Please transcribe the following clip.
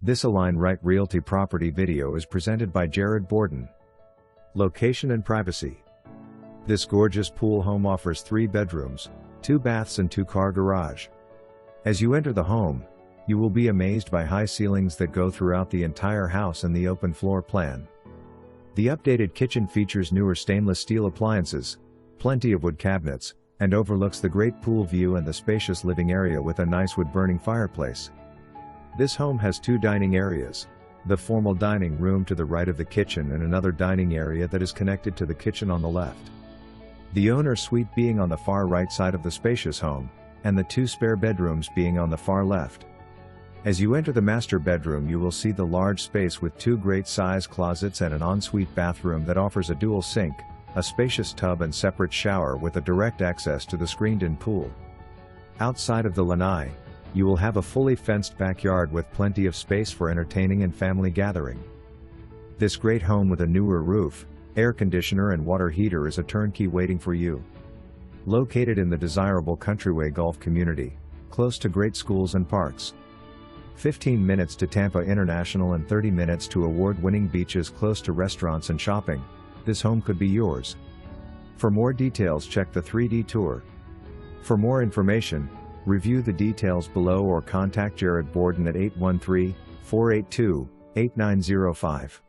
This Align Right Realty property video is presented by Jared Borden. Location and privacy. This gorgeous pool home offers 3 bedrooms, 2 baths and 2-car garage. As you enter the home, you will be amazed by high ceilings that go throughout the entire house and the open floor plan. The updated kitchen features newer stainless steel appliances, plenty of wood cabinets, and overlooks the great pool view and the spacious living area with a nice wood-burning fireplace. This home has 2 dining areas, the formal dining room to the right of the kitchen and another dining area that is connected to the kitchen on the left. The owner's suite being on the far right side of the spacious home, and the 2 spare bedrooms being on the far left. As you enter the master bedroom, you will see the large space with 2 great size closets and an ensuite bathroom that offers a dual sink, a spacious tub and separate shower with a direct access to the screened-in pool. Outside of the lanai, you will have a fully fenced backyard with plenty of space for entertaining and family gathering. This great home with a newer roof, air conditioner and water heater is a turnkey waiting for you. Located in the desirable Countryway Golf Community, close to great schools and parks. 15 minutes to Tampa International and 30 minutes to award-winning beaches close to restaurants and shopping, this home could be yours. For more details, check the 3D tour. For more information, review the details below or contact Jared Borden at 813-482-8905.